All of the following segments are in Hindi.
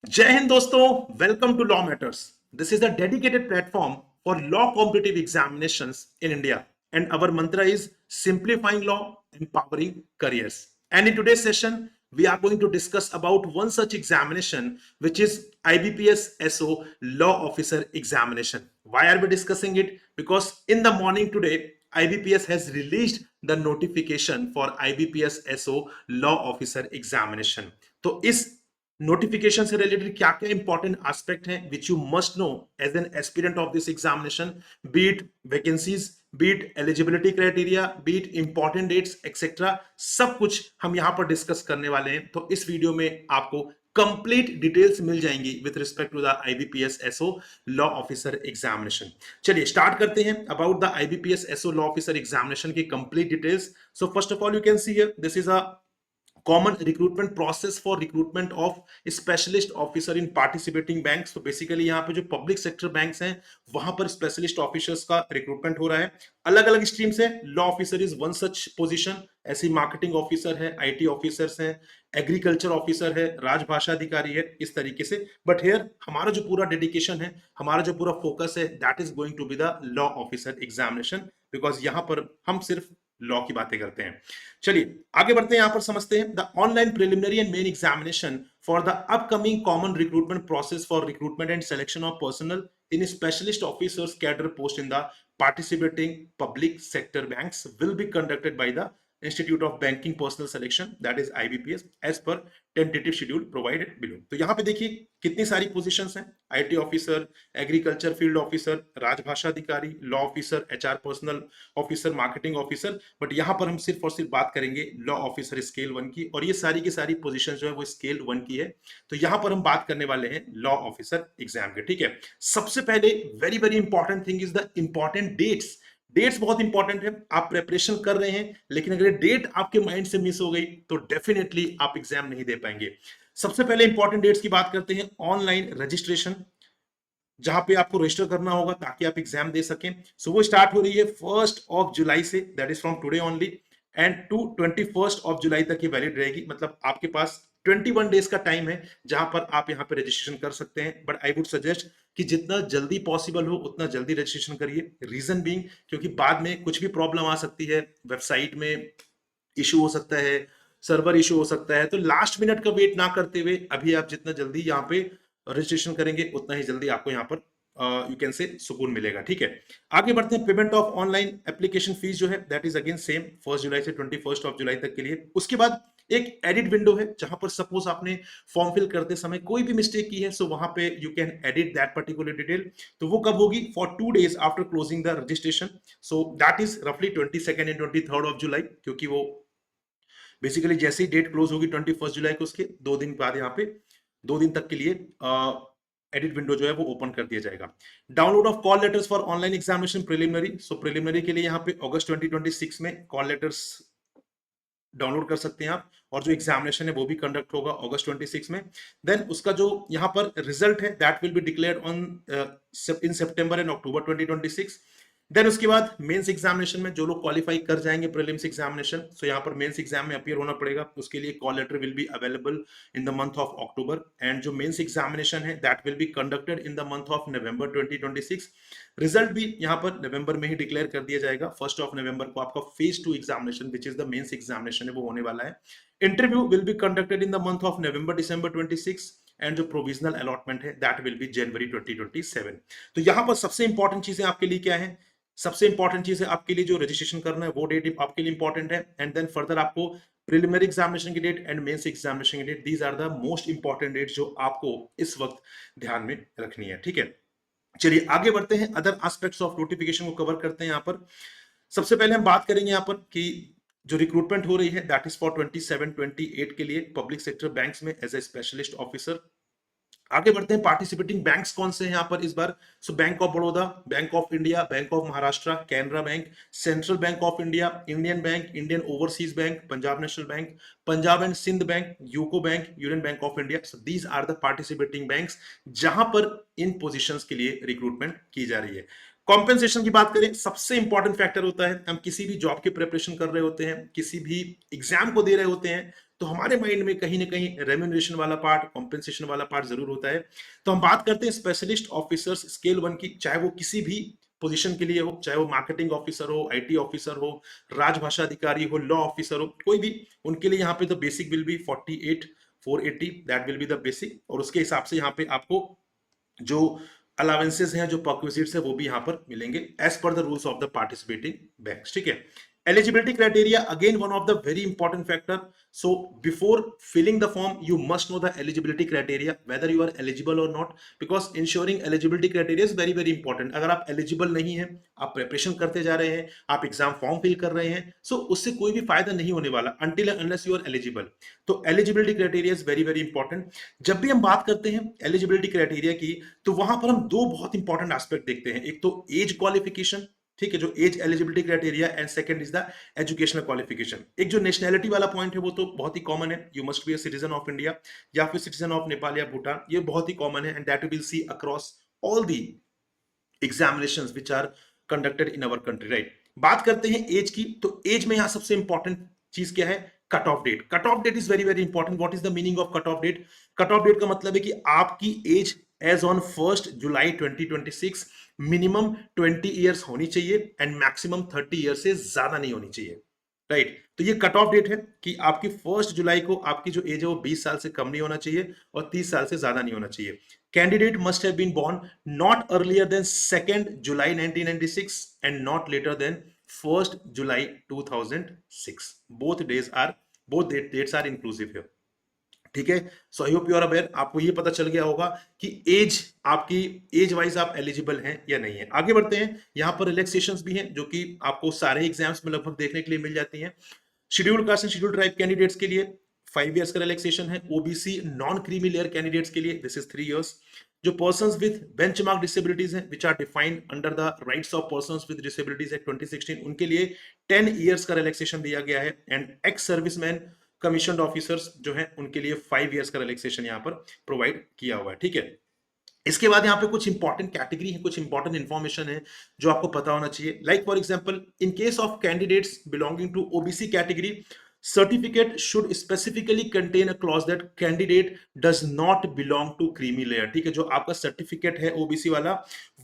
जय हिंद दोस्तों, welcome to law matters. This is the dedicated platform for law competitive examinations in India and our mantra is simplifying law, empowering careers. And in today's session we are going to discuss about one such examination, which is IBPS SO law officer examination. Why are we discussing it? Because in the morning today IBPS has released the notification for IBPS SO law officer examination. तो इस नोटिफिकेशन से रिलेटेड क्या क्या इंपॉर्टेंट एस्पेक्ट हैं which you must know as an aspirant of this examination, be it vacancies, be it eligibility criteria, be it important dates etcetera, सब कुछ हम यहां पर डिस्कस करने वाले हैं। तो इस वीडियो में आपको कंप्लीट डिटेल्स मिल जाएंगी with respect to the IBPS SO law officer examination. चलिए स्टार्ट करते हैं about the IBPS SO law officer examination की complete details. So first of all you can see here this is a common recruitment process for recruitment of specialist officer in participating banks। तो बेसिकली यहाँ पे जो पब्लिक सेक्टर बैंक्स हैं वहां पर स्पेशलिस्ट ऑफिसर्स का रिक्रूटमेंट हो रहा है। अलग अलग स्ट्रीम से law officer is one such position, ऐसी मार्केटिंग ऑफिसर है, आईटी ऑफिसर्स हैं, एग्रीकल्चर ऑफिसर है, राजभाषा अधिकारी है, इस तरीके से। बट हेयर हमारा जो पूरा डेडिकेशन है, हमारा जो पूरा फोकस है, that is going to be the law officer examination, because यहाँ पर हम सिर्फ लॉ की बातें करते हैं। चलिए आगे बढ़ते हैं, यहां पर समझते हैं the online preliminary and main examination for the upcoming common recruitment process for recruitment and selection of personal in specialist officers cadre post in the participating public sector banks will be conducted by the Institute of Banking Personal Selection, that is IBPS, as per tentative schedule provided below. तो यहां पे देखिए कितनी सारी पोजीशंस हैं, IT officer, agriculture field officer, राजभाषा अधिकारी, law officer, HR personal officer, marketing officer. But यहां पर हम सिर्फ और सिर्फ बात करेंगे लॉ ऑफिसर स्केल 1 की, और ये सारी की सारी पोजीशन जो है वो स्केल 1 की है। तो यहां पर हम बात करने वाले हैं लॉ ऑफिसर एग्जाम के। ठीक है, सबसे पहले very very important thing is the important dates. Dates बहुत इंपॉर्टेंट है। आप प्रिपरेशन कर रहे हैं लेकिन अगर डेट आपके माइंड से मिस हो गई तो डेफिनेटली आप एग्जाम नहीं दे पाएंगे। सबसे पहले इंपॉर्टेंट डेट्स की बात करते हैं, ऑनलाइन रजिस्ट्रेशन, जहां पे आपको रजिस्टर करना होगा ताकि आप एग्जाम दे सकें। सो वो स्टार्ट हो रही है 1 जुलाई से, that is from today only, and to 21 July तक ये वैलिड रहेगी। मतलब आपके पास 21 डेज का टाइम है जहां पर आप यहाँ पे रजिस्ट्रेशन कर सकते हैं। बट आई वुड सजेस्ट कि जितना जल्दी पॉसिबल हो उतना जल्दी रजिस्ट्रेशन करिए। रीजन बीइंग क्योंकि बाद में कुछ भी प्रॉब्लम आ सकती है, वेबसाइट में इशू हो सकता है, सर्वर इशू हो सकता है। तो लास्ट मिनट का वेट ना करते हुए अभी आप जितना जल्दी यहाँ पे रजिस्ट्रेशन करेंगे उतना ही जल्दी आपको यहाँ पर यू कैन से सुकून मिलेगा। ठीक है, आगे बढ़ते हैं। Payment of online application fees जो है दैट इज अगेन सेम 1 जुलाई से 21 जुलाई तक के लिए। उसके बाद एक एडिट विंडो है जहां पर सपोज आपने फॉर्म फिल करते समय कोई भी मिस्टेक की है, सो वहां पे you can edit that particular detail. तो वो कब होगी? For 2 days after closing the registration. So that is रफली 22 एंड 23 जुलाई, क्योंकि वो बेसिकली जैसे ही डेट क्लोज होगी 21 जुलाई को, उसके 2 दिन बाद यहाँ पे 2 दिन तक के लिए एडिट विंडो जो है वो ओपन कर दिया जाएगा। Download of call letters for online examination preliminary. So preliminary के लिए यहाँ पे अगस्त 2026 में कॉल लेटर्स डाउनलोड कर सकते हैं आप, और जो एग्जामिनेशन है वो भी कंडक्ट होगा अगस्त 26 में। देन उसका जो यहाँ पर रिजल्ट है that will be declared on in September and October 2026। Then उसके बाद मेंस एग्जामिनेशन में जो लोग क्वालिफाई कर जाएंगे प्रीलिम्स एग्जामिनेशन, सो यहाँ पर मेंस एग्जाम में अपीयर होना पड़ेगा। उसके लिए call letter will be available in the month of October, and जो मेंस एग्जामिनेशन है that will be conducted in the month of November 2026। Result भी यहाँ पर नवंबर में ही डिक्लेयर कर दिया जाएगा। 1 नवंबर को आपका phase 2 examination which is the mains examination है वो होने वाला है। Interview will be conducted in the month of November December 26, and जो प्रोविजनल अलॉटमेंट है दैट विल बी जनवरी 2027। तो यहाँ पर सबसे इंपॉर्टेंट चीजें आपके लिए क्या है? सबसे इंपॉर्टेंट चीज है आपके लिए जो रजिस्ट्रेशन करना है वो डेट आपके लिए इंपॉर्टेंट है, एंड देन फर्दर आपको प्रिलिमिनरी एग्जामिनेशन की डेट एंड मेंस एग्जामिनेशन की date, these are the most important date जो आपको इस वक्त ध्यान में रखनी है। ठीक है, चलिए आगे बढ़ते हैं, अदर एस्पेक्ट्स ऑफ नोटिफिकेशन को कवर करते हैं। यहाँ पर सबसे पहले हम बात करेंगे यहाँ पर कि जो रिक्रूटमेंट हो रही है दैट इज फॉर 27-28 के लिए पब्लिक सेक्टर बैंक्स में एज ए स्पेशलिस्ट ऑफिसर। आगे बढ़ते हैं, पार्टिसिपेटिंग बैंक्स कौन से हैं यहाँ पर इस बार? So bank of Baroda, bank of India, bank of Maharashtra, Canara bank, central bank of India, Indian bank, Indian overseas bank, Punjab national bank, Punjab and Sindh bank, UCO bank, union bank of India. So these are the participating banks जहां पर इन पोजिशन के लिए रिक्रूटमेंट की जा रही है। कॉम्पेंसेशन की बात करें, सबसे इंपॉर्टेंट फैक्टर होता है, हम किसी भी जॉब की प्रिपरेशन कर रहे होते हैं, किसी भी एग्जाम को दे रहे होते हैं, तो हमारे माइंड में कहीं ना कहीं रेम्यूनरेशन वाला पार्ट, कॉम्पेंसेशन वाला पार्ट जरूर होता है। तो हम बात करते हैं स्पेशलिस्ट ऑफिसर्स स्केल 1 की, चाहे वो किसी भी पोजीशन के लिए हो, चाहे वो मार्केटिंग ऑफिसर हो, आईटी ऑफिसर हो, राजभाषा अधिकारी हो, लॉ ऑफिसर हो, कोई भी, उनके लिए यहाँ पे the basic will be 48,480, that will be the basic. और उसके हिसाब से यहाँ पे आपको जो अलावेंसेस हैं, जो परक्विजिट्स है, वो भी यहां पर मिलेंगे as per the rules of the participating banks. ठीक है। Eligibility criteria, again one of the very important factor. So before filling the form you must know the eligibility criteria, whether you are eligible और not, because ensuring eligibility criteria is very very important. अगर आप एलिजिबल नहीं है, आप प्रिपरेशन करते जा रहे हैं, आप एग्जाम फॉर्म फिल कर रहे हैं, सो उससे कोई भी फायदा नहीं होने वाला until unless you are eligible. तो eligibility criteria is very very important. जब भी हम बात करते हैं एलिजिबिलिटी क्राइटेरिया की, तो वहां पर हम दो बहुत इंपॉर्टेंट एस्पेक्ट देखते हैं। एक तो एज क्वालिफिकेशन, ठीक है, जो age eligibility criteria, and second is the educational qualification. एक जो नेशनैलिटी वाला पॉइंट है वो तो बहुत ही कॉमन है, you must be a citizen of India या फिर सिटीजन ऑफ नेपाल या भूटान, ये बहुत ही कॉमन है, and that will see across all the examinations which are conducted in our country, right. बात करते हैं एज की, तो एज में यहां सबसे इंपॉर्टेंट चीज क्या है? Cut off date. Cut off date is very very important. What is the meaning of cut off date? Cut off date का मतलब है कि आपकी age age on 1 July 2026 minimum 20 years होनी चाहिए एंड मैक्सिमम 30 ईयर्स से ज्यादा नहीं होनी चाहिए, राइट। तो ये कट ऑफ डेट है कि आपकी 1 जुलाई को आपकी जो एज है वो 20 साल से कम नहीं होना चाहिए और 30 साल से ज्यादा नहीं होना चाहिए। Candidate must have been born not earlier than 2 July 1996 and not later than 1 July 2006। Both dates are inclusive here, ठीक है। So I hope you are aware, आपको ये पता चल गया होगा कि एज, आपकी एज वाइज आप एलिजिबल हैं या नहीं है। आगे बढ़ते हैं, यहां पर रिलैक्सेशंस भी हैं जो कि आपको सारे एग्जाम्स में लगभग देखने के लिए मिल जाती हैं। Scheduled caste and scheduled tribe candidates के लिए 5 इयर्स का रिलैक्सेशन है। OBC non creamy layer candidates के लिए दिस इज 3 इयर्स। जो पर्संस विद बेंचमार्क डिसेबिलिटीज हैं which are defined under the rights of persons with disabilities act 2016, उनके लिए 10 इयर्स का रिलैक्सेशन दिया गया है। And ex serviceman commission officers जो हैं उनके लिए 5 इयर्स का रिलैक्सेशन यहां पर प्रोवाइड किया हुआ है, ठीक है। इसके बाद यहाँ पे कुछ इंपॉर्टेंट कैटेगरी है, कुछ इंपॉर्टेंट इंफॉर्मेशन है जो आपको पता होना चाहिए। Like for example, in case of candidates belonging to OBC category, certificate should specifically contain a clause that candidate does not belong to creamy layer। ठीक है, जो आपका सर्टिफिकेट है ओबीसी वाला,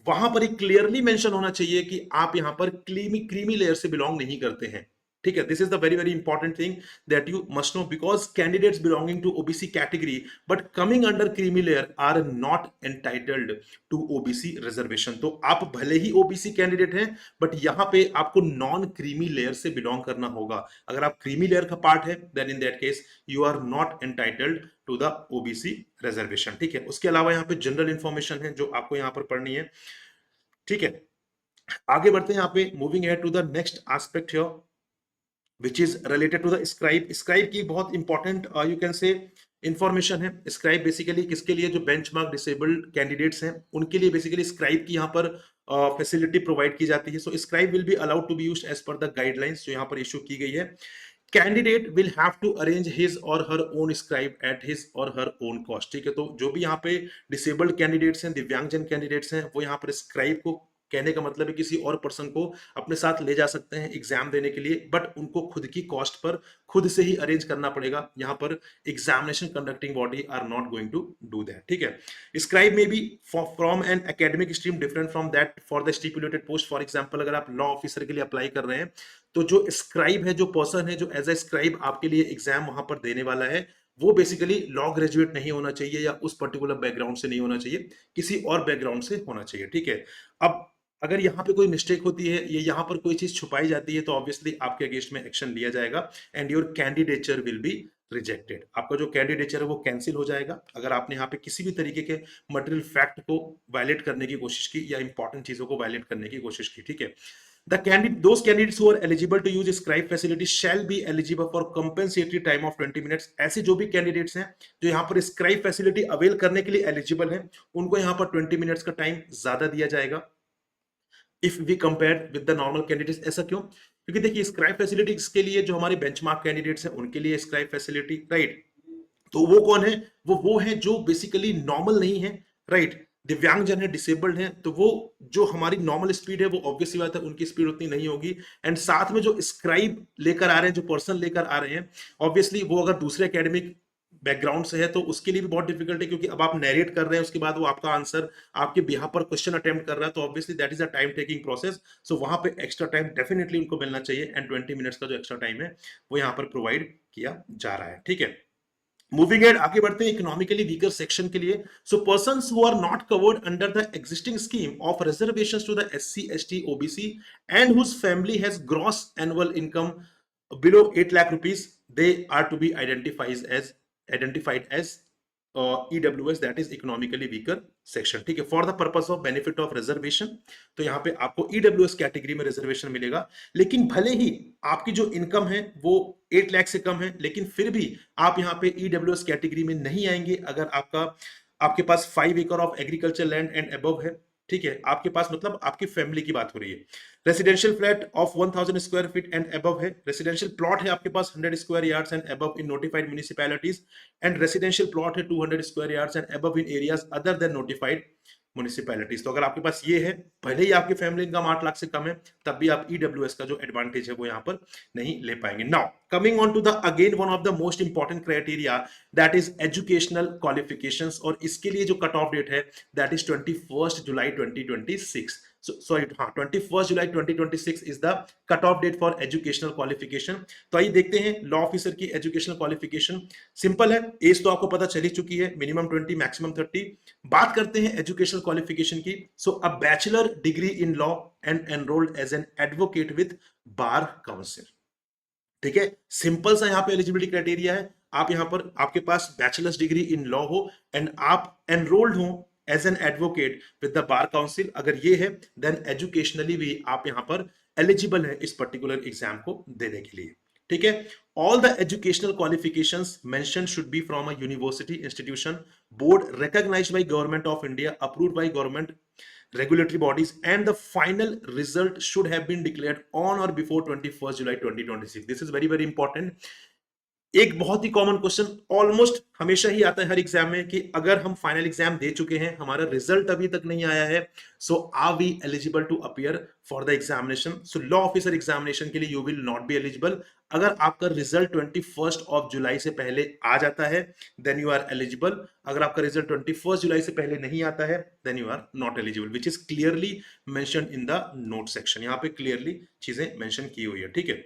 वहां पर एक क्लियरली मेंशन होना चाहिए कि आप यहां पर क्रीमी लेयर से बिलोंग नहीं करते हैं, ठीक है। This is the very very important thing that you must know, because candidates belonging to OBC category but coming under creamy layer are not entitled to OBC reservation. तो आप भले ही ओबीसी कैंडिडेट हैं बट यहां पे आपको नॉन क्रीमी लेयर से बिलोंग करना होगा। अगर आप क्रीमी लेयर का पार्ट है then in that case you are not entitled to the OBC reservation, ठीक है। उसके अलावा यहाँ पे जनरल इंफॉर्मेशन है जो आपको यहाँ पर पढ़नी है, ठीक है। आगे बढ़ते हैं यहाँ पे, moving head to the next aspect here which is related to the scribe। scribe की बहुत important you can say information है। scribe बेसिकली किसके लिए? जो बेंचमार्क डिसेबल्ड कैंडिडेट्स हैं उनके लिए बेसिकली scribe की यहाँ पर फैसिलिटी प्रोवाइड की जाती है। So scribe will be allowed to be used as per the guidelines जो यहाँ पर इशू की गई है। Candidate will have to arrange his और her own scribe at his और हर ओन कॉस्ट, ठीक है। तो जो भी यहाँ पे डिसेबल्ड कैंडिडेट्स हैं, दिव्यांगजन कैंडिडेट्स हैं, वो यहाँ पर स्क्राइब को, कहने का मतलब है किसी और पर्सन को अपने साथ ले जा सकते हैं एग्जाम देने के लिए, बट उनको खुद की कॉस्ट पर खुद से ही अरेंज करना पड़ेगा। यहाँ पर examination conducting body are not going to do that, ठीक है। स्क्राइब में भी from an academic stream different from that for the stipulated post. For example, अगर आप लॉ ऑफिसर के लिए अप्लाई कर रहे हैं तो जो स्क्राइब है, जो पर्सन है जो एज ए स्क्राइब आपके लिए एग्जाम वहां पर देने वाला है, वो बेसिकली लॉ ग्रेजुएट नहीं होना चाहिए या उस पर्टिकुलर बैकग्राउंड से नहीं होना चाहिए, किसी और बैकग्राउंड से होना चाहिए, ठीक है। अब अगर यहाँ पे कोई मिस्टेक होती है या यहाँ पर कोई चीज छुपाई जाती है तो ऑब्वियसली आपके अगेंस्ट में एक्शन लिया जाएगा and your candidature will be rejected. आपका जो कैंडिडेचर है वो कैंसिल हो जाएगा अगर आपने यहाँ पे किसी भी तरीके के मटेरियल फैक्ट को वायलेट करने की कोशिश की या इंपॉर्टेंट चीजों को वायलेट करने की कोशिश की, ठीक है। Those candidates who are eligible to use scribe facility shall be eligible for compensatory time of 20 minutes। ऐसे जो भी कैंडिडेट्स हैं जो यहाँ पर स्क्राइब फैसिलिटी अवेल करने के लिए एलिजिबल हैं, उनको यहाँ पर 20 मिनट्स का टाइम ज्यादा दिया जाएगा if we compare with the normal candidates. ऐसा क्यों? क्योंकि देखिए स्क्राइब फैसिलिटी के लिए जो हमारे बेंचमार्क कैंडिडेट्स हैं उनके लिए स्क्राइब फैसिलिटी, राइट। तो वो कौन है? वो है जो बेसिकली नॉर्मल नहीं है, राइट। दिव्यांग जन है, डिसेबल्ड हैं, तो वो जो हमारी नॉर्मल स्पीड है वो ऑब्वियसली बात है उनकी स्पीड उतनी नहीं होगी। एंड साथ में जो स्क्राइब लेकर आ रहे हैं, जो पर्सन लेकर आ रहे हैं, ऑब्वियसली वो अगर दूसरे एकेडमिक बैकग्राउंड से है तो उसके लिए भी बहुत डिफिकल्ट है, क्योंकि अब आप नरेट कर रहे हैं, उसके बाद वो आपका आंसर आपके बिहाफ पर क्वेश्चन अटेम्प्ट कर रहा है, तो obviously that is a time taking process. So वहां पे एक्स्ट्रा टाइम डेफिनेटली उनको मिलना चाहिए, एंड 20 मिनट्स का जो एक्स्ट्रा टाइम है वो यहाँ पर प्रोवाइड किया जा रहा है। ठीक है, मूविंग एड आगे बढ़ते हैं इकोनॉमिकली वीकर सेक्शन के लिए। So persons who are not covered under the existing scheme of reservations to the SC ST OBC and whose family has gross annual income below 8 lakh rupees, they are to be identified as EWS, that is economically weaker section। ठीक है, for the purpose of benefit of reservation, तो यहाँ पे आपको EWS कैटेगरी में रिजर्वेशन मिलेगा। लेकिन भले ही आपकी जो इनकम है वो 8 लाख से कम है, लेकिन फिर भी आप यहाँ पे EWS कैटेगरी में नहीं आएंगे अगर आपके पास 5 एकड़ of agriculture land and above है। ठीक है, आपके पास मतलब आपकी फैमिली की बात हो रही है। Residential flat of 1000 square feet and above है, रेसिडेंशियल प्लॉट है आपके पास 100 square yards and above in notified municipalities, and residential plot है 200 square yards and above in areas other than notified municipalities. तो अगर आपके पास ये है, भले ही आपकी फैमिली इनकम 8 लाख से कम है, तब भी आप EWS का जो एडवांटेज है वो यहाँ पर नहीं ले पाएंगे। Now coming on to the again one of the most important criteria, that is educational qualifications, और इसके लिए जो कट ऑफ डेट है दैट इज 21 जुलाई 2026। सॉरी हाँ, 21 July 2026 is the cut off date for educational qualification. तो आइए देखते हैं लॉ ऑफिसर की एजुकेशनल क्वालिफिकेशन। सिंपल है, एज तो आपको पता चल ही चुकी है, मिनिमम 20 मैक्सिमम 30। बात करते हैं एजुकेशनल क्वालिफिकेशन की। So a bachelor degree in law and enrolled as an advocate with bar council. ठीक है, सिंपल सा यहाँ पे एलिजिबिलिटी क्राइटेरिया है, आप यहाँ पर आपके पास बैचलर्स डिग्री इन लॉ हो एंड आप एनरोल्ड हो as an advocate with the bar council, अगर ये है देन एजुकेशनली भी आप यहाँ पर एलिजिबल है इस पर्टिकुलर एग्जाम को देने के लिए। ठीक है, all the educational qualifications mentioned should be from a university institution board recognized by government of India, approved by government regulatory bodies, and the final result should have been declared on or before 21st July 2026। this is very very important। एक बहुत ही कॉमन क्वेश्चन ऑलमोस्ट हमेशा ही आता है हर एग्जाम में कि अगर हम फाइनल एग्जाम दे चुके हैं, हमारा रिजल्ट अभी तक नहीं आया है, so are we eligible to appear for the examination. So law officer examination के लिए you will not be eligible. अगर आपका रिजल्ट 21 ऑफ जुलाई से पहले आ जाता है देन यू आर एलिजिबल। अगर आपका रिजल्ट 21 जुलाई से पहले नहीं आता है then you are not eligible, which is clearly mention in the note section. यहाँ पे क्लियरली चीजें मेंशन की हुई है। ठीक है,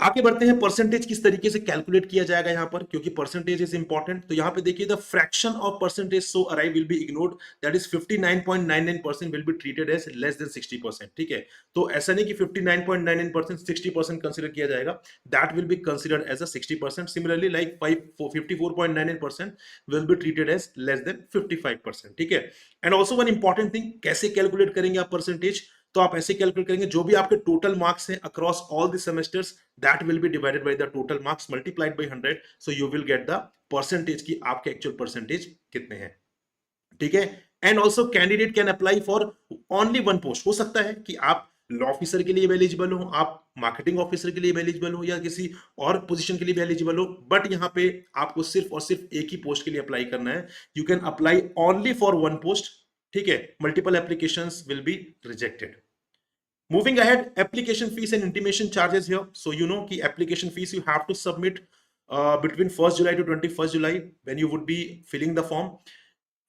आगे बढ़ते हैं, परसेंटेज किस तरीके से कैलकुलेट किया जाएगा यहाँ पर, क्योंकि परसेंटेज इज इंपॉर्टेंट। तो यहाँ पे देखिए the fraction of percentage so arrive will be ignored, that is 59.99% will be treated as less than 60%। ठीक है, तो ऐसा नहीं कि 59.99% 60% कंसीडर किया जाएगा, that will be considered as a 60%। Similarly like 54.99% will be treated as less than 55%। ठीक है, and also one important thing, कैसे कैलकुलेट करेंगे आप परसेंटेज, तो आप ऐसे कैलकुलेट करेंगे जो भी आपके टोटल मार्क्स हैं across all the semesters, that will B divided by the total marks multiplied by 100, so you will get the percentage की आपके एक्चुअल परसेंटेज कितने हैं। ठीक है, and also candidate can apply for only one post. हो सकता है कि आप लॉ ऑफिसर के लिए एलिजिबल हो, आप मार्केटिंग ऑफिसर के लिए एलिजिबल हो, या किसी और पोजीशन के लिए एलिजिबल हो, बट यहाँ पे आपको सिर्फ और सिर्फ एक ही पोस्ट के लिए अप्लाई करना है। You can apply only for one post. ठीक है, multiple applications will be rejected. Moving ahead, application fees and intimation charges here. So you know कि application fees you have to submit between 1st July to 21st July when you would be filling the form.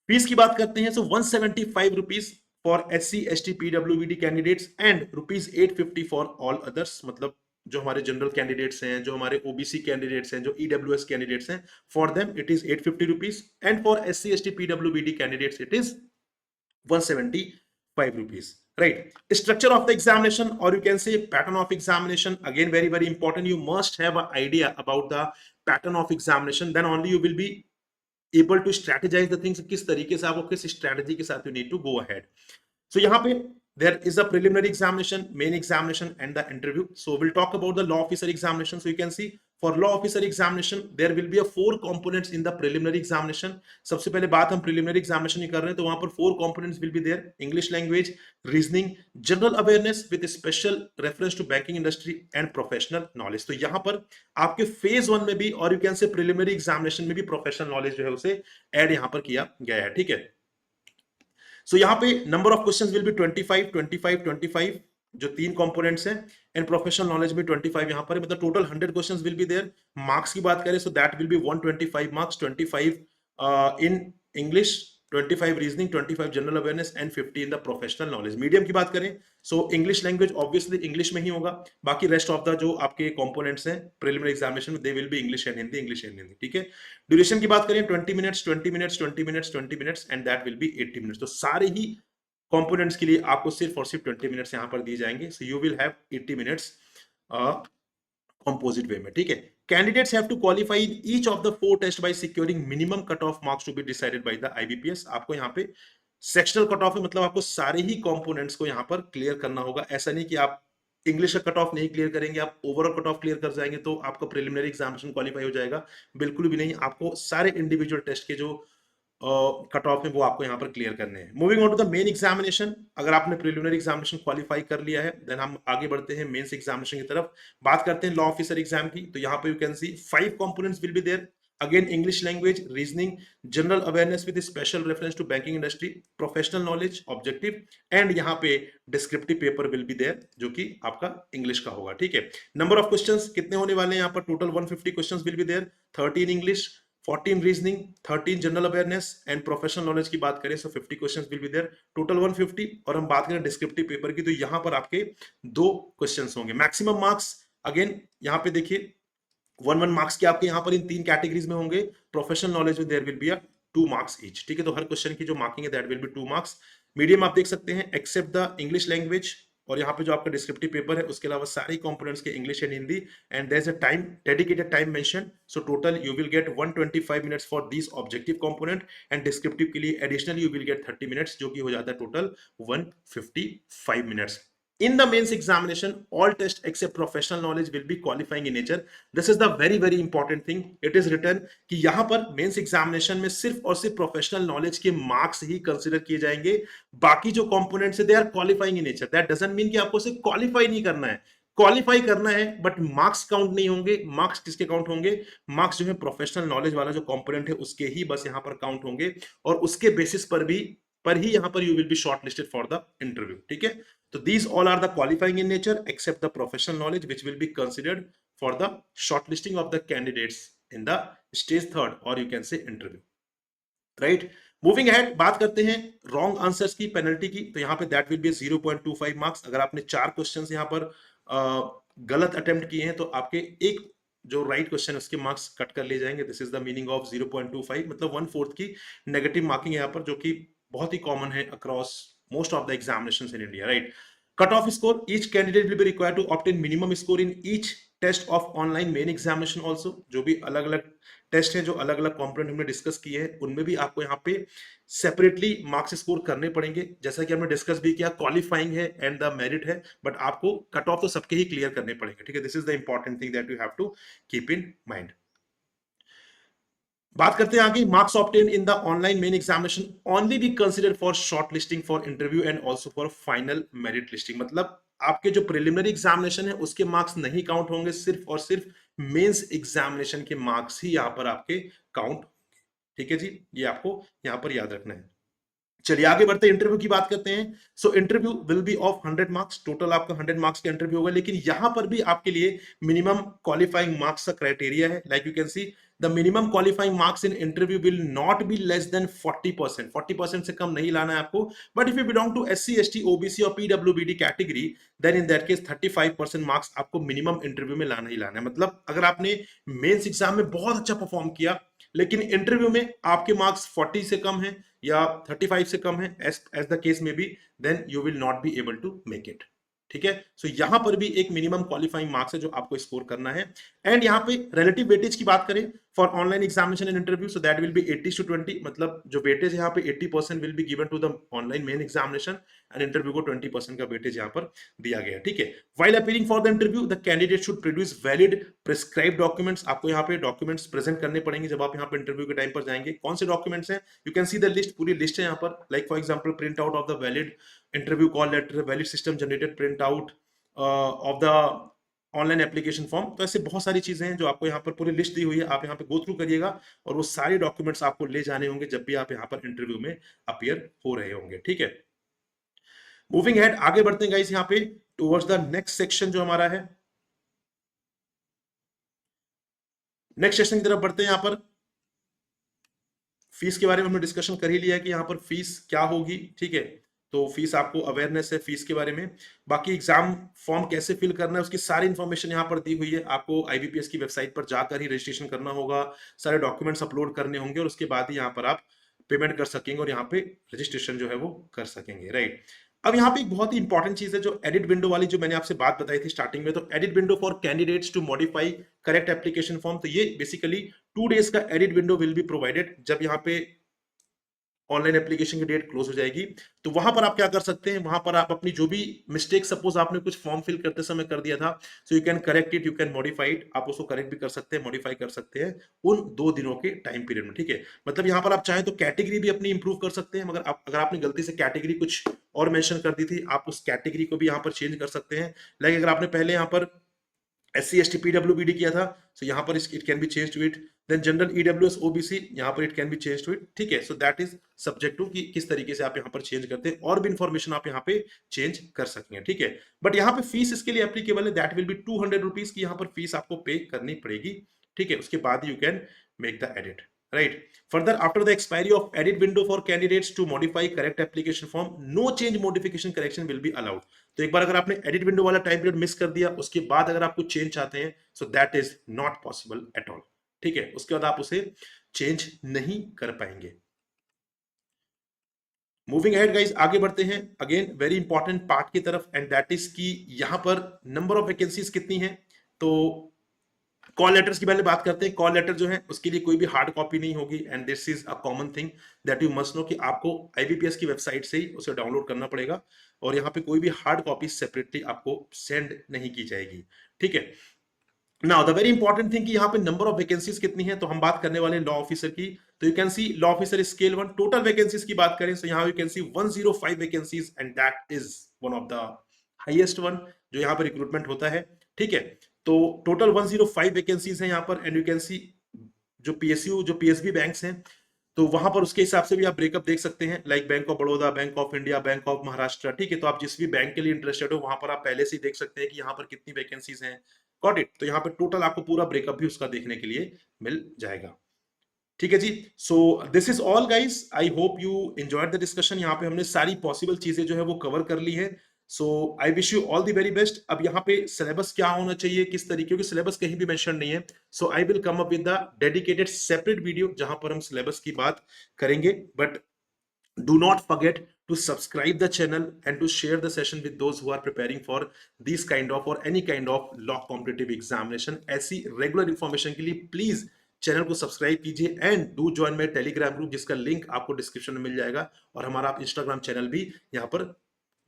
Fees की बात करते हैं, so 175 rupees for SC, ST, PWBD candidates and rupees 850 for all others। मतलब जो हमारे जनरल कैंडिडेट्स हैं, जो हमारे ओबीसी कैंडिडेट्स हैं, जो EWS कैंडिडेट्स हैं, for them it is 850 rupees, and for SC, ST, PWBD candidates it is 175 rupees। Right, structure of the examination, or you can say pattern of examination, again very very important, you must have an idea about the pattern of examination, then only you will be able to strategize the things, किस तरीके से आपको किस strategy के साथ you need to go ahead। So यहाँ पे there is a preliminary examination, main examination and the interview। So we'll talk about the law officer examination। So you can see for law officer examination there will be a 4 components in the preliminary examination। सबसे पहले बात हम preliminary examination ही कर रहे हैं, तो वहां पर 4 components will be there: English language, reasoning, general awareness with special reference to banking industry and professional knowledge। तो यहाँ पर आपके phase 1 में भी और you can say preliminary examination में भी professional knowledge जो है उसे add यहाँ पर किया गया है। ठीक है, सो यहाँ पे number of questions will B 25 25 25, जो 3 कंपोनेंट्स हैं, एंड प्रोफेशनल नॉलेज में 25 यहाँ पर है, मतलब total 100 questions will be there. Marks की बात करें so that will be 125 marks, 25 in English, 25 reasoning, 25 general awareness and 50 in the professional knowledge. Medium की बात करें so English language obviously English में ही होगा, बाकी रेस्ट ऑफ द जो आपके कंपोनेंट्स हैं प्रिलिमिनरी एग्जामिनेशन में they will be English and Hindi, English and Hindi, ठीक है। ड्यूरेशन की बात करें 20 minutes 20 minutes 20 minutes 20 minutes and that will B 80 minutes. तो सारे ही कंपोनेंट्स के लिए आपको सिर्फ और सिर्फ 20 मिनट्स यहां पर दिए जाएंगे, so you will have 80 minutes composite way में, ठीक है। Candidates have to qualify in each of the 4 test by securing minimum cut off marks to be decided by the IBPS. आपको यहाँ पे सेक्शनल कट ऑफ है, मतलब आपको सारे ही कंपोनेंट्स को यहाँ पर क्लियर करना होगा। ऐसा नहीं कि आप इंग्लिश का कट ऑफ नहीं क्लियर करेंगे, आप ओवरऑल कट ऑफ क्लियर कर जाएंगे तो आपका प्रिलिमिनरी एग्जामिनेशन क्वालिफाई हो जाएगा, बिल्कुल भी नहीं। आपको सारे इंडिविजुअल टेस्ट के जो कट ऑफ है वो आपको यहाँ पर क्लियर करने हैं। Moving on to the main examination, अगर आपने प्रिलिमिनरी एग्जामिनेशन क्वालिफाई कर लिया है देन हम आगे बढ़ते हैं मेंस एग्जामिनेशन की तरफ। बात करते हैं लॉ ऑफिसर एग्जाम की, तो यहाँ पे you can see 5 components will be there. Again English language, reasoning, general awareness with special reference to banking industry, professional knowledge, objective and यहाँ पे descriptive paper will be there जो कि आपका इंग्लिश का होगा, ठीक है। नंबर ऑफ क्वेश्चंस कितने होने वाले हैं यहाँ पर, total 150 questions will be there, 13 English, 14 reasoning, 13 general awareness and professional knowledge की बात करें so 50 questions will be there, total 150। और हम बात करें डिस्क्रिप्टिव पेपर की तो यहां पर आपके 2 क्वेश्चंस होंगे। मैक्सिमम मार्क्स अगेन यहां पे देखिए 1 मार्क्स के आपके यहां पर इन 3 कैटेगरीज में होंगे। प्रोफेशनल नॉलेज में there will be 2 marks each, ठीक है। तो हर क्वेश्चन की जो मार्किंग है that will be 2 marks. Medium आप देख सकते हैं एक्सेप्ट द इंग्लिश लैंग्वेज, और यहाँ पे जो आपका डिस्क्रिप्टिव पेपर है उसके अलावा सारे कंपोनेंट्स के English and Hindi, and there is a time dedicated time mention, so total you will get 125 minutes for this objective component and descriptive के लिए additionally you will get 30 minutes जो कि हो जाता है total 155 minutes. In the mains examination, all tests except professional knowledge will be qualifying in nature. This is the very important thing. It is written कि यहाँ पर मेंस एग्जामिनेशन में सिर्फ और सिर्फ प्रोफेशनल नॉलेज के मार्क्स ही कंसीडर किए जाएंगे, बाकी जो कंपोनेंट्स है they are qualifying in nature. That doesn't mean कि आपको सिर्फ क्वालिफाई नहीं करना है, क्वालिफाई करना है बट मार्क्स काउंट नहीं होंगे। मार्क्स किसके काउंट होंगे, मार्क्स जो है प्रोफेशनल नॉलेज वाला जो कंपोनेंट है उसके ही बस यहाँ पर काउंट होंगे, और उसके बेसिस पर ही यहाँ पर you will be short listed for the interview, ठीक है। तो these all are the qualifying in nature except the professional knowledge which will be considered for the shortlisting of the candidates in the stage 3rd or you can say interview, right? Moving ahead, बात करते हैं रॉन्ग आंसर्स की पेनल्टी की, तो यहाँ पे दैट विल बी 0.25 मार्क्स। अगर आपने 4 क्वेश्चंस यहाँ पर गलत अटेम्प्ट किए हैं तो आपके एक जो राइट क्वेश्चन है उसके मार्क्स कट कर ले जाएंगे। This is the meaning of 0.25, मतलब 1/4 की नेगेटिव मार्किंग यहाँ पर, जो कि बहुत ही कॉमन है across most of the examinations in India, right? Cut-off score, each candidate will be required to obtain minimum score in each test of online main examination also। जो भी अलग अलग टेस्ट हैं, जो अलग अलग कंपोनेंट हमने डिस्कस किए हैं, उनमें भी आपको यहाँ पे सेपरेटली मार्क्स स्कोर करने पड़ेंगे। जैसा कि हमने डिस्कस भी किया, क्वालिफाइंग है एंड द मेरिट है, बट आपको कट ऑफ तो सबके ही क्लियर करने पड़ेंगे, ठीक है। This is the important thing that you have to keep in mind. बात करते हैं आगे, marks obtain in the online main examination only be considered for short listing for interview and also for final merit listing. मतलब आपके जो प्रिलिमिनरी एग्जामिनेशन है उसके मार्क्स नहीं काउंट होंगे, सिर्फ और सिर्फ मेंस एग्जामिनेशन के मार्क्स ही यहां पर आपके काउंट होंगे, ठीक है जी। ये आपको यहां पर याद रखना है। चलिए आगे बढ़ते हैं, इंटरव्यू की बात करते हैं। So interview will B of 100 marks, total आपका 100 मार्क्स का इंटरव्यू होगा, लेकिन यहां पर भी आपके लिए मिनिमम क्वालिफाइंग मार्क्स का क्राइटेरिया है। Like you can see the minimum qualifying marks in interview will not be less than 40%। 40% से कम नहीं लाना है आपको। But if you belong to SC ST OBC और PWBD category then in that case 35% marks आपको मिनिमम इंटरव्यू में लाना ही लाना है। मतलब अगर आपने मेंस एग्जाम में बहुत अच्छा परफॉर्म किया लेकिन इंटरव्यू में आपके मार्क्स 40 से कम है या 35 से कम है, एज द केस में be, then you will not be able to make it, ठीक है। सो यहां पर भी एक मिनिमम क्वालिफाइंग मार्क्स है जो आपको स्कोर करना है। एंड यहां पे रिलेटिव वेटेज की बात करें for online examination and interview, so that will be 80:20, मतलब जो वेटेज यहाँ पे 80% will be given to the online main examination and interview को 20% का वेटेज यहाँ पर दिया गया है, ठीक है। While appearing for the interview the candidate should produce valid prescribe documents. आपको यहाँ पे डॉक्यूमेंट्स प्रेजेंट करने पड़ेंगे जब आप यहाँ पे इंटरव्यू के टाइम पर जाएंगे। कौन से डॉक्यूमेंट्स हैं, you can see the list, पूरी लिस्ट है यहाँ पर। Like for example print out of the valid interview call letter, valid system generated print out of the online application form. तो ऐसे बहुत सारी चीजें हैं जो आपको यहाँ पर पूरी लिस्ट दी हुई है, आप यहाँ पे गो थ्रू करिएगा और वो सारे डॉक्यूमेंट्स आपको ले जाने होंगे जब भी आप यहाँ पर इंटरव्यू में अपीयर हो रहे होंगे। ठीक है, मूविंग हेड, आगे बढ़ते हैं गाइस यहाँ पे टुवर्ड्स द नेक्स्ट सेक्शन जो हमारा है। नेक्स्ट सेक्शन की तरफ बढ़ते हैं। यहाँ पर फीस के बारे में हमने डिस्कशन कर ही लिया है कि यहाँ पर फीस क्या होगी। ठीक है, तो फीस आपको अवेयरनेस है फीस के बारे में। बाकी एग्जाम फॉर्म कैसे फिल करना है उसकी सारी इंफॉर्मेशन यहाँ पर दी हुई है। आपको आईबीपीएस की वेबसाइट पर जाकर ही रजिस्ट्रेशन करना होगा, सारे डॉक्यूमेंट्स अपलोड करने होंगे और उसके बाद ही यहाँ पर आप पेमेंट कर सकेंगे और यहाँ पे रजिस्ट्रेशन जो है वो कर सकेंगे। राइट, अब यहाँ पे एक बहुत ही इंपॉर्टेंट चीज है जो एडिट विंडो वाली, जो मैंने आपसे बात बताई थी स्टार्टिंग में। तो edit window for candidates to modify correct application form, तो ये बेसिकली 2 डेज का edit window will be provided. जब यहाँ पे ऑनलाइन एप्लीकेशन की डेट क्लोज हो जाएगी तो वहां पर आप क्या कर सकते हैं, वहां पर आप अपनी जो भी मिस्टेक, सपोज आपने कुछ फॉर्म फिल करते समय कर दिया था, so you can correct it, you can modify it, आप उसको करेक्ट भी कर सकते हैं, मॉडिफाई कर सकते हैं उन 2 दिनों के टाइम पीरियड में। ठीक है, मतलब यहां पर आप चाहें तो कैटेगरी भी अपनी इंप्रूव कर सकते हैं, मगर अगर आपने गलती से कैटेगरी कुछ और मेंशन कर दी थी, आप उस कैटेगरी को भी यहां पर चेंज कर सकते हैं। लाइक अगर आपने पहले यहां पर SC ST PWBD किया था, सो यहाँ पर it can be change to it. Then general EWS OBC, यहाँ पर it can be change to it. ठीक है, so that is subject to कि किस तरीके से आप यहाँ पर चेंज करते हैं, और भी इंफॉर्मेशन आप यहाँ पे चेंज कर सकेंगे। ठीक है, बट यहाँ पे फीस इसके लिए एप्लीकेबल है, दैट विल बी 200 रुपीज की यहाँ पर फीस आपको पे करनी पड़ेगी। ठीक है, उसके बाद you can make the edit. Right. Further, after the expiry of edit window for candidates to modify correct application form, no change modification correction will be allowed. तो एक बार अगर आपने एडिट विंडो वाला टाइम पीरियड मिस कर दिया, उसके बाद अगर आप कुछ चेंज चाहते हैं, सो that is not possible at all. ठीक है, उसके बाद आप उसे चेंज नहीं कर पाएंगे। मूविंग अहेड गाइस, आगे बढ़ते हैं अगेन वेरी इंपॉर्टेंट पार्ट की तरफ, एंड दैट इज कि यहां पर नंबर ऑफ वैकेंसीज कितनी है। तो कॉल लेटर्स की पहले बात करते हैं। कॉल लेटर जो है उसके लिए कोई भी हार्ड कॉपी नहीं होगी, and this is a common thing that you must no कि आपको आईबीपीएस की वेबसाइट से ही उसे डाउनलोड करना पड़ेगा, और यहाँ पे कोई भी हार्ड कॉपी सेपरेटली आपको सेंड नहीं की जाएगी। ठीक है, now the very important thing कि यहाँ पे नंबर ऑफ वैकेंसीज कितनी है, तो हम बात करने वाले लॉ ऑफिसर की। तो you can C law officer scale 1, total vacancies की बात करें तो यहाँ you can C 105 vacancies, and that is one of the highest one जो यहाँ पर रिक्रूटमेंट होता है। ठीक है, तो टोटल 105 वैकेंसीज है यहाँ पर, एंड यू कैन सी जो पीएसयू जो पीएसबी बैंक्स हैं, तो वहां पर उसके हिसाब से भी आप ब्रेकअप देख सकते हैं, like bank of Baroda, bank of India, bank of Maharashtra. ठीक है, तो आप जिस भी बैंक के लिए इंटरेस्टेड हो वहां पर आप पहले से ही देख सकते हैं कि यहाँ पर कितनी वैकेंसीज हैं। गॉट इट, तो यहाँ पर टोटल आपको पूरा ब्रेकअप भी उसका देखने के लिए मिल जाएगा। ठीक है जी, so this is all guys, I hope you enjoyed the discussion. यहाँ पे हमने सारी पॉसिबल चीजें जो है वो कवर कर ली है। So I wish you all the very best. अब यहाँ पे सिलेबस क्या होना चाहिए, किस तरीके की सिलेबस कहीं भी मेंशन नहीं है, so I will come up with the dedicated separate video जहां पर हम सिलेबस की बात करेंगे। But do not forget to subscribe the channel and to share the session with those who are preparing for these kind of or any kind of law competitive examination। ऐसी रेगुलर इंफॉर्मेशन के लिए प्लीज चैनल को सब्सक्राइब कीजिए, and do join my Telegram group जिसका लिंक आपको डिस्क्रिप्शन में मिल जाएगा, और हमारा आप इंस्टाग्राम चैनल भी यहाँ पर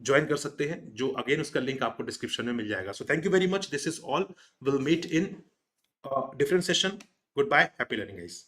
ज्वाइन कर सकते हैं, जो अगेन उसका लिंक आपको डिस्क्रिप्शन में मिल जाएगा। So thank you very much, this is all, will meet in different session. Goodbye, happy learning guys.